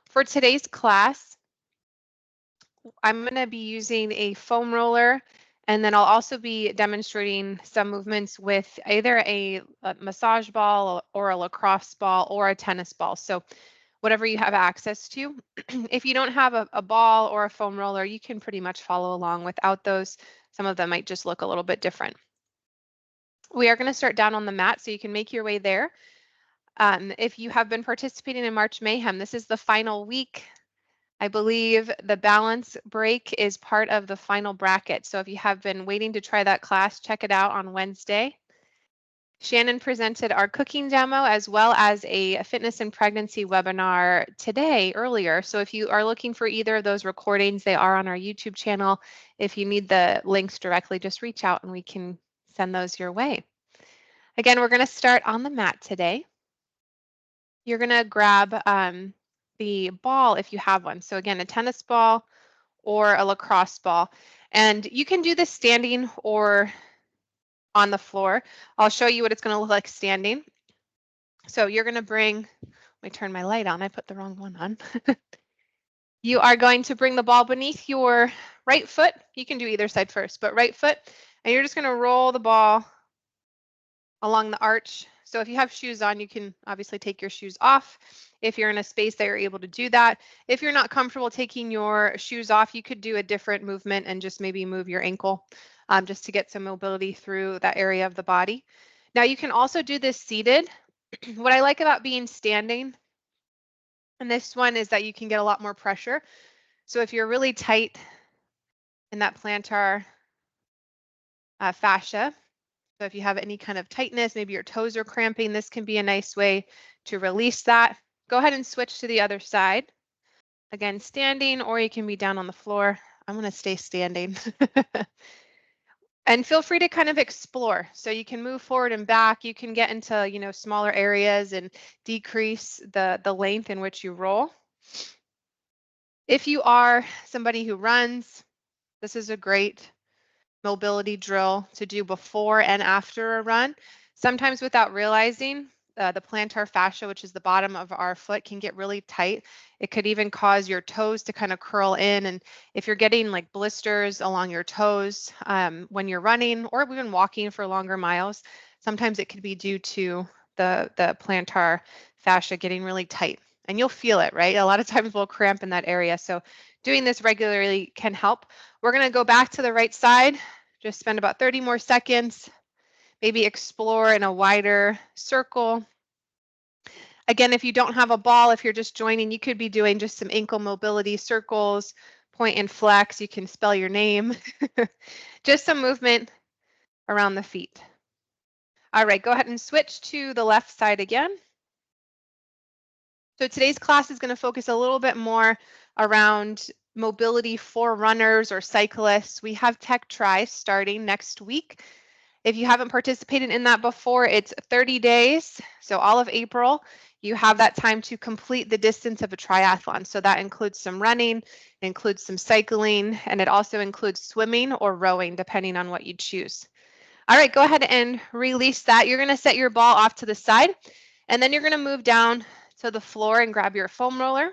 For today's class, I'm going to be using a foam roller, and then I'll also be demonstrating some movements with either a massage ball or a lacrosse ball or a tennis ball. So whatever you have access to. If you don't have a ball or a foam roller, you can pretty much follow along without those. Some of them might just look a little bit different. We are going to start down on the mat, so you can make your way there. If you have been participating in March Mayhem, this is the final week. I believe the balance break is part of the final bracket. So if you have been waiting to try that class, check it out on Wednesday. Shannon presented our cooking demo as well as a fitness and pregnancy webinar today earlier. So if you are looking for either of those recordings, they are on our YouTube channel. If you need the links directly, just reach out and we can send those your way. Again, we're going to start on the mat today. You're going to grab the ball if you have one. So again, a tennis ball or a lacrosse ball. And you can do this standing or on the floor. I'll show you what it's going to look like standing. So you're going to bring, let me turn my light on. I put the wrong one on. You are going to bring the ball beneath your right foot. You can do either side first, but right foot. And you're just going to roll the ball along the arch. So if you have shoes on, you can obviously take your shoes off. If you're in a space that you're able to do that. If you're not comfortable taking your shoes off, you could do a different movement and just maybe move your ankle just to get some mobility through that area of the body. Now you can also do this seated. What I like about being standing and this one is that you can get a lot more pressure. So if you're really tight in that plantar fascia, so if you have any kind of tightness, maybe your toes are cramping, this can be a nice way to release that. Go ahead and switch to the other side. Again, standing, or you can be down on the floor. I'm going to stay standing. And feel free to kind of explore. So you can move forward and back. You can get into, smaller areas and decrease the length in which you roll. If you are somebody who runs, this is a great mobility drill to do before and after a run. Sometimes without realizing, the plantar fascia, which is the bottom of our foot, can get really tight. It could even cause your toes to kind of curl in. And if you're getting like blisters along your toes when you're running or even walking for longer miles, sometimes it could be due to the plantar fascia getting really tight. And you'll feel it, right? A lot of times we'll cramp in that area. So doing this regularly can help. We're going to go back to the right side, just spend about 30 more seconds. Maybe explore in a wider circle. Again, if you don't have a ball, if you're just joining, you could be doing just some ankle mobility circles, point and flex. You can spell your name. Just some movement around the feet. All right, go ahead and switch to the left side again. So today's class is going to focus a little bit more around mobility for runners or cyclists. We have Tech Tri starting next week. If you haven't participated in that before, it's 30 days. So all of April, you have that time to complete the distance of a triathlon. So that includes some running, includes some cycling, and it also includes swimming or rowing, depending on what you choose. All right, go ahead and release that. You're going to set your ball off to the side, and then you're going to move down to the floor and grab your foam roller.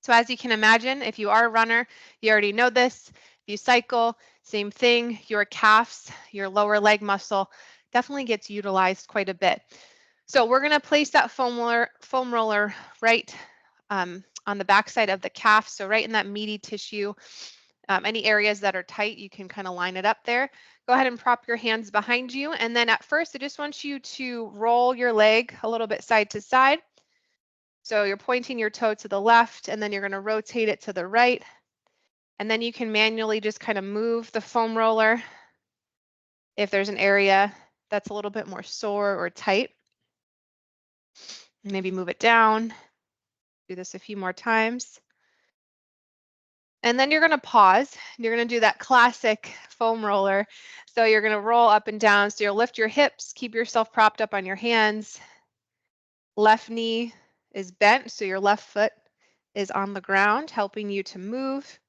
So as you can imagine, if you are a runner, you already know this. If you cycle, same thing, your calves, your lower leg muscle definitely gets utilized quite a bit. So we're going to place that foam roller right on the backside of the calf, so right in that meaty tissue. Any areas that are tight, you can kind of line it up there. Go ahead and prop your hands behind you. And then at first, I just want you to roll your leg a little bit side to side. So you're pointing your toe to the left, and then you're going to rotate it to the right. And then you can manually just kind of move the foam roller if there's an area that's a little bit more sore or tight. Maybe move it down. Do this a few more times. And then you're going to pause. You're going to do that classic foam roller. So you're going to roll up and down. So you'll lift your hips, keep yourself propped up on your hands. Left knee is bent, so your left foot is on the ground, helping you to move.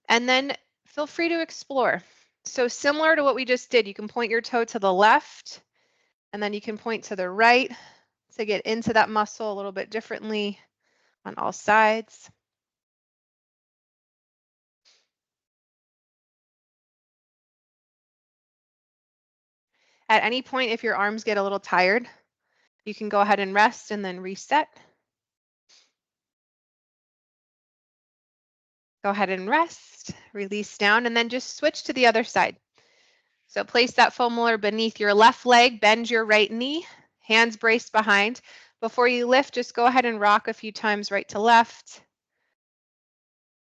And then feel free to explore. So similar to what we just did, you can point your toe to the left, and then you can point to the right to get into that muscle a little bit differently, on all sides. At any point, if your arms get a little tired, you can go ahead and rest and then reset. Go ahead and rest, release down, and then just switch to the other side. So place that foam roller beneath your left leg, bend your right knee, hands braced behind. Before you lift, just go ahead and rock a few times right to left.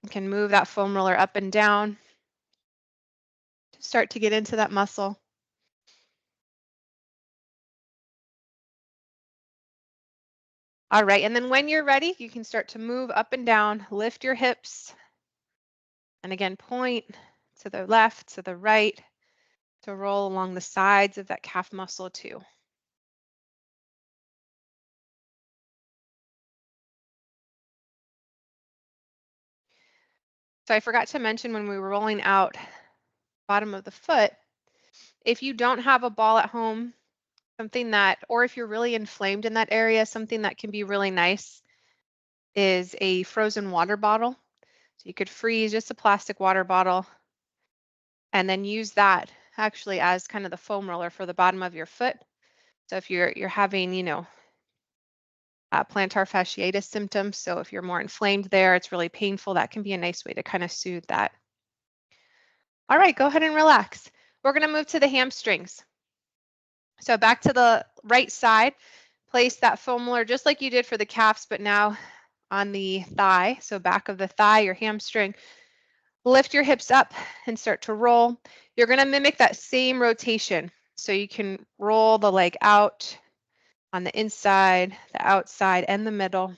You can move that foam roller up and down to start to get into that muscle. All right, and then when you're ready, you can start to move up and down, lift your hips, and again, point to the left, to the right, to roll along the sides of that calf muscle too. So I forgot to mention when we were rolling out bottom of the foot, if you don't have a ball at home, something that, or if you're really inflamed in that area, something that can be really nice is a frozen water bottle. So you could freeze just a plastic water bottle and then use that actually as kind of the foam roller for the bottom of your foot. So if you're having, plantar fasciitis symptoms, so if you're more inflamed there, it's really painful, that can be a nice way to kind of soothe that. All right, go ahead and relax. We're going to move to the hamstrings. So back to the right side, place that foam roller just like you did for the calves, but now on the thigh. So back of the thigh, your hamstring. Lift your hips up and start to roll. You're going to mimic that same rotation. So you can roll the leg out on the inside, the outside, and the middle.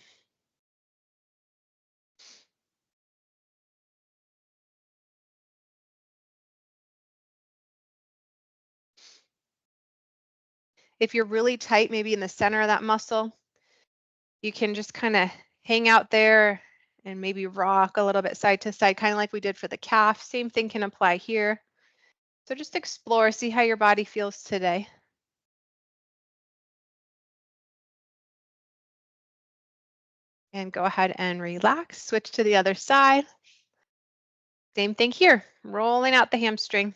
If you're really tight, maybe in the center of that muscle, you can just kind of hang out there and maybe rock a little bit side to side, kind of like we did for the calf. Same thing can apply here. So just explore, see how your body feels today. And go ahead and relax, switch to the other side. Same thing here, rolling out the hamstring.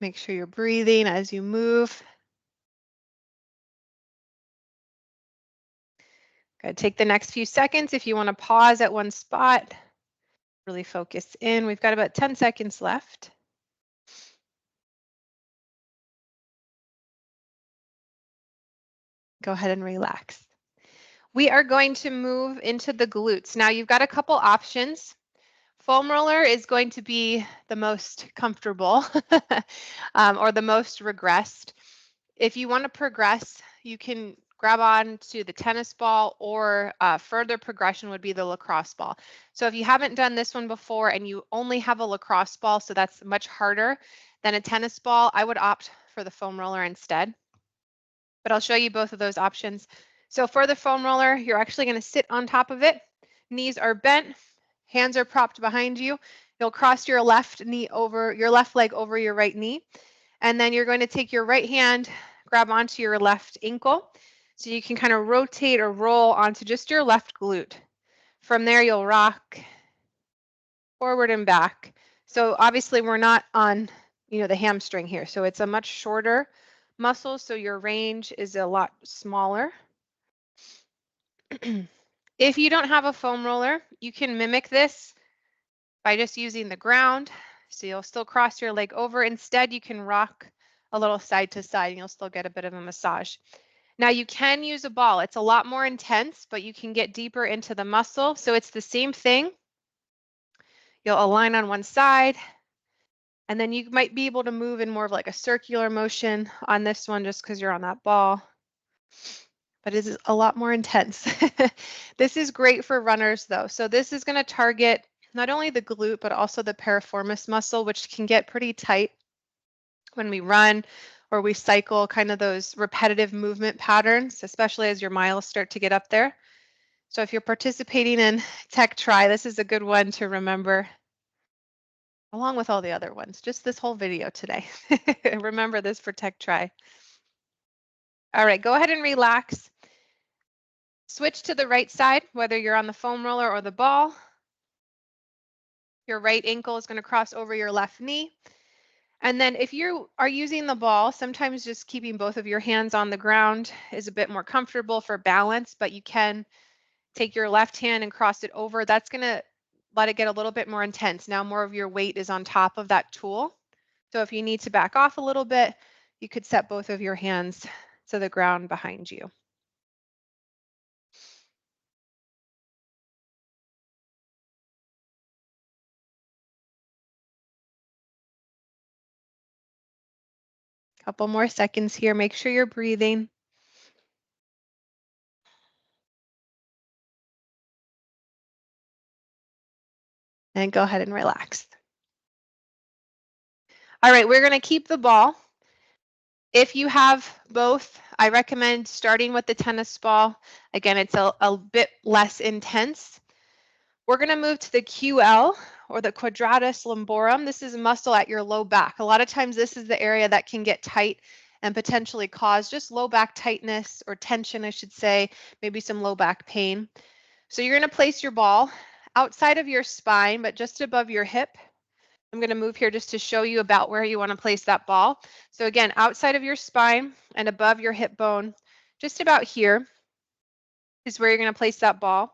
Make sure you're breathing as you move. Good. Take the next few seconds if you want to pause at one spot. Really focus in. We've got about 10 seconds left. Go ahead and relax. We are going to move into the glutes. Now you've got a couple options. Foam roller is going to be the most comfortable or the most regressed. If you want to progress, you can grab on to the tennis ball, or further progression would be the lacrosse ball. So if you haven't done this one before and you only have a lacrosse ball, so that's much harder than a tennis ball, I would opt for the foam roller instead. But I'll show you both of those options. So for the foam roller, you're actually going to sit on top of it. Knees are bent, hands are propped behind you. You'll cross your left knee over, your left leg over your right knee. And then you're going to take your right hand, grab onto your left ankle. So you can kind of rotate or roll onto just your left glute. From there, you'll rock forward and back. So obviously we're not on, the hamstring here. So it's a much shorter muscle. So your range is a lot smaller. If you don't have a foam roller, you can mimic this by just using the ground. So you'll still cross your leg over. Instead, you can rock a little side to side and you'll still get a bit of a massage. Now you can use a ball. It's a lot more intense, but you can get deeper into the muscle. So it's the same thing. You'll align on one side, and then you might be able to move in more of like a circular motion on this one just because you're on that ball. But it is a lot more intense. This is great for runners though. So this is going to target not only the glute, but also the piriformis muscle, which can get pretty tight when we run or we cycle, kind of those repetitive movement patterns, especially as your miles start to get up there. So if you're participating in Tech Try, this is a good one to remember, along with all the other ones, just this whole video today. Remember this for Tech Try. All right, go ahead and relax. Switch to the right side, whether you're on the foam roller or the ball. Your right ankle is going to cross over your left knee. And then if you are using the ball, sometimes just keeping both of your hands on the ground is a bit more comfortable for balance, but you can take your left hand and cross it over. That's going to let it get a little bit more intense. Now more of your weight is on top of that tool. So if you need to back off a little bit, you could set both of your hands to the ground behind you. Couple more seconds here. Make sure you're breathing. And go ahead and relax. All right, we're going to keep the ball. If you have both, I recommend starting with the tennis ball. Again, it's a bit less intense. We're going to move to the QL, or the quadratus lumborum. This is a muscle at your low back. A lot of times this is the area that can get tight and potentially cause just low back tightness, or tension, I should say, maybe some low back pain. So you're going to place your ball outside of your spine, but just above your hip. I'm going to move here just to show you about where you want to place that ball. So again, outside of your spine and above your hip bone, just about here is where you're going to place that ball.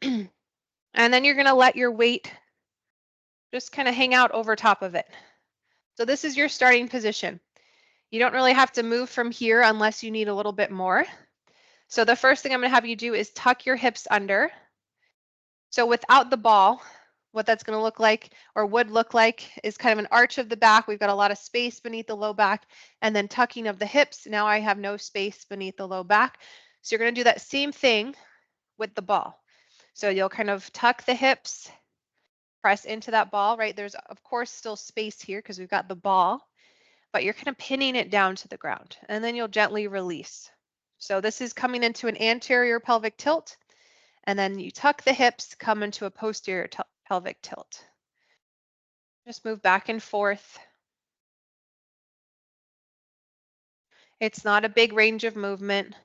And then you're going to let your weight just kind of hang out over top of it. So this is your starting position. You don't really have to move from here unless you need a little bit more. So the first thing I'm going to have you do is tuck your hips under. So without the ball, what that's going to look like, or would look like, is kind of an arch of the back. We've got a lot of space beneath the low back, and then tucking of the hips. Now I have no space beneath the low back. So you're going to do that same thing with the ball. So you'll kind of tuck the hips, press into that ball, right? There's of course still space here because we've got the ball, but you're kind of pinning it down to the ground, and then you'll gently release. So this is coming into an anterior pelvic tilt, and then you tuck the hips, come into a posterior pelvic tilt. Just move back and forth. It's not a big range of movement.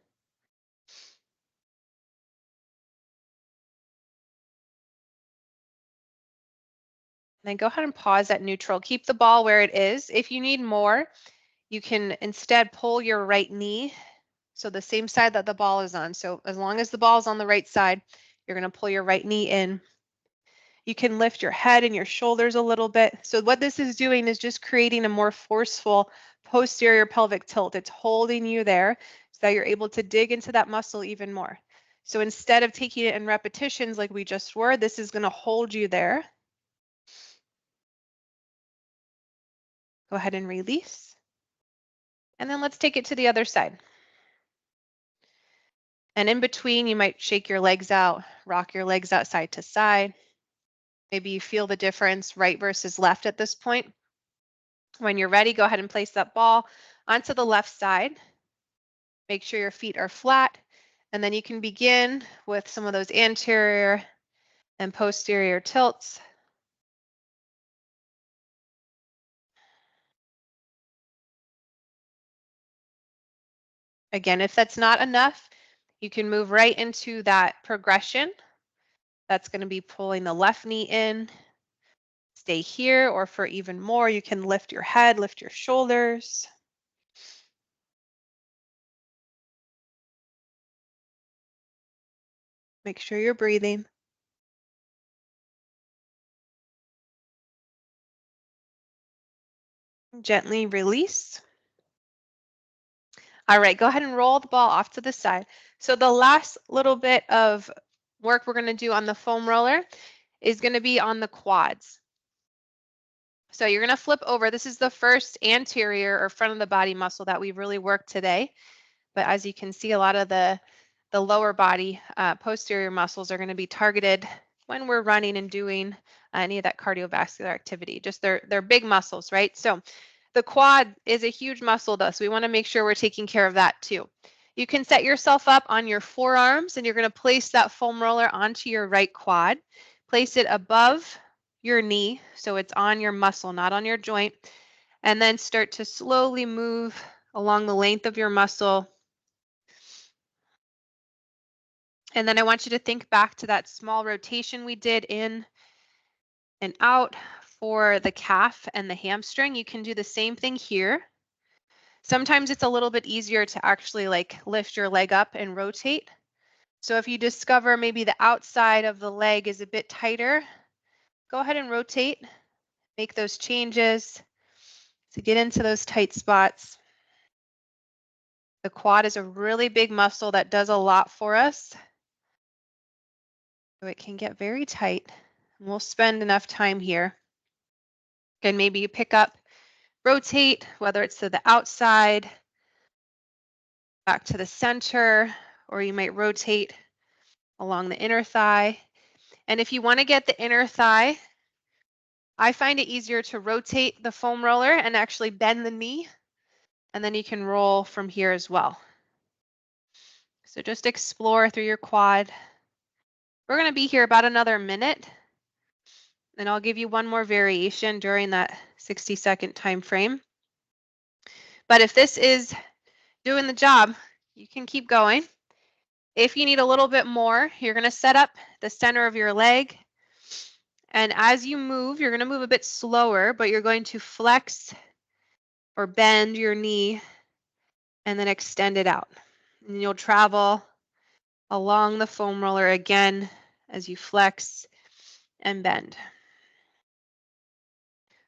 Then go ahead and pause at neutral. Keep the ball where it is. If you need more, you can instead pull your right knee. So the same side that the ball is on. So as long as the ball is on the right side, you're going to pull your right knee in. You can lift your head and your shoulders a little bit. So what this is doing is just creating a more forceful posterior pelvic tilt. It's holding you there so that you're able to dig into that muscle even more. So instead of taking it in repetitions like we just were, this is going to hold you there. Go ahead and release. And then let's take it to the other side. And in between, you might shake your legs out, rock your legs out side to side. Maybe you feel the difference right versus left at this point. When you're ready, go ahead and place that ball onto the left side. Make sure your feet are flat, and then you can begin with some of those anterior and posterior tilts. Again, if that's not enough, you can move right into that progression. That's going to be pulling the left knee in. Stay here, or for even more, you can lift your head, lift your shoulders. Make sure you're breathing. Gently release. All right, go ahead and roll the ball off to the side. So the last little bit of work we're going to do on the foam roller is going to be on the quads. So you're going to flip over. This is the first anterior or front of the body muscle that we've really worked today. But as you can see, a lot of the lower body posterior muscles are going to be targeted when we're running and doing any of that cardiovascular activity. Just they're big muscles, right? So the quad is a huge muscle though, so we want to make sure we're taking care of that too. You can set yourself up on your forearms and you're going to place that foam roller onto your right quad. Place it above your knee so it's on your muscle, not on your joint. And then start to slowly move along the length of your muscle. And then I want you to think back to that small rotation we did in and out for the calf and the hamstring. You can do the same thing here. Sometimes it's a little bit easier to actually like lift your leg up and rotate. So if you discover maybe the outside of the leg is a bit tighter, go ahead and rotate, make those changes to get into those tight spots. The quad is a really big muscle that does a lot for us. So it can get very tight. We'll spend enough time here. And maybe you pick up, rotate, whether it's to the outside, back to the center, or you might rotate along the inner thigh. And if you want to get the inner thigh, I find it easier to rotate the foam roller and actually bend the knee, and then you can roll from here as well. So just explore through your quad. We're going to be here about another minute, and I'll give you one more variation during that 60-second time frame. But if this is doing the job, you can keep going. If you need a little bit more, you're going to set up the center of your leg. And as you move, you're going to move a bit slower, but you're going to flex or bend your knee and then extend it out. And you'll travel along the foam roller again as you flex and bend.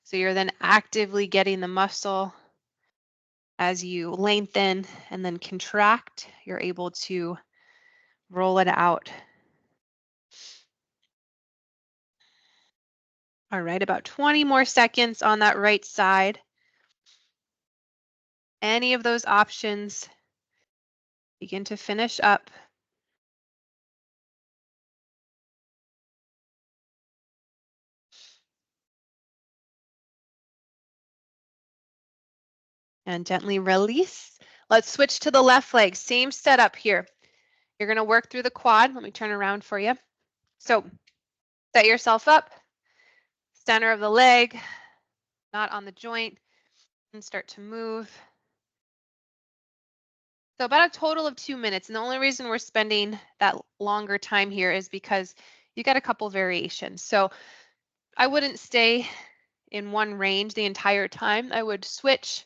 So you're then actively getting the muscle as you lengthen and then contract. You're able to roll it out. All right, about 20 more seconds on that right side. Any of those options, begin to finish up. And gently release. Let's switch to the left leg. Same setup here. You're going to work through the quad. Let me turn around for you. So set yourself up, center of the leg, not on the joint, and start to move. So about a total of 2 minutes. And the only reason we're spending that longer time here is because you got a couple variations. So I wouldn't stay in one range the entire time. I would switch.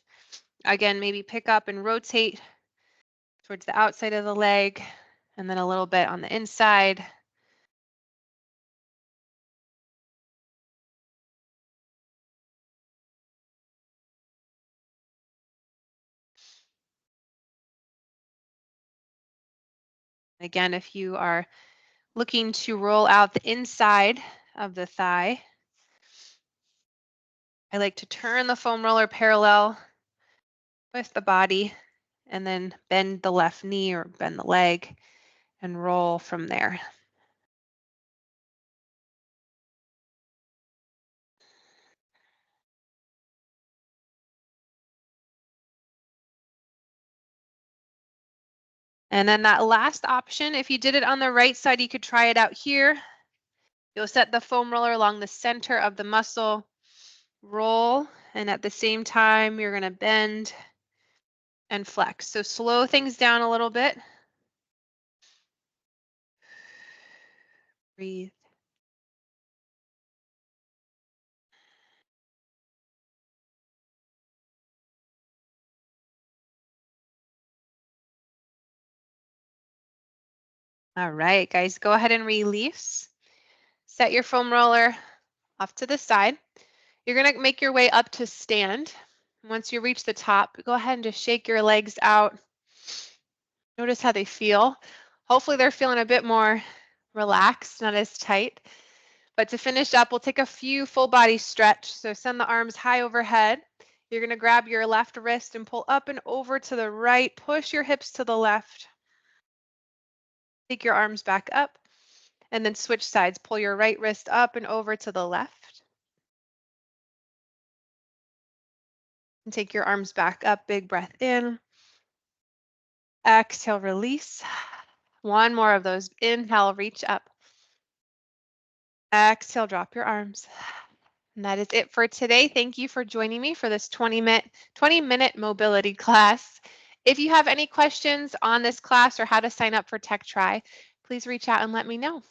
Again, maybe pick up and rotate towards the outside of the leg, and then a little bit on the inside. Again, if you are looking to roll out the inside of the thigh, I like to turn the foam roller parallel with the body and then bend the left knee or bend the leg and roll from there. And then that last option, if you did it on the right side, you could try it out here. You'll set the foam roller along the center of the muscle, roll, and at the same time, you're going to bend and flex. So slow things down a little bit. Breathe. All right, guys, go ahead and release. Set your foam roller off to the side. You're going to make your way up to stand. Once you reach the top, go ahead and just shake your legs out. Notice how they feel. Hopefully they're feeling a bit more relaxed, not as tight. But to finish up, we'll take a few full body stretch. So send the arms high overhead. You're going to grab your left wrist and pull up and over to the right. Push your hips to the left. Take your arms back up and then switch sides. Pull your right wrist up and over to the left. And take your arms back up. Big breath in. Exhale, release. One more of those. Inhale, reach up. Exhale, drop your arms. And that is it for today. Thank you for joining me for this 20-minute mobility class. If you have any questions on this class or how to sign up for Tech Try, please reach out and let me know.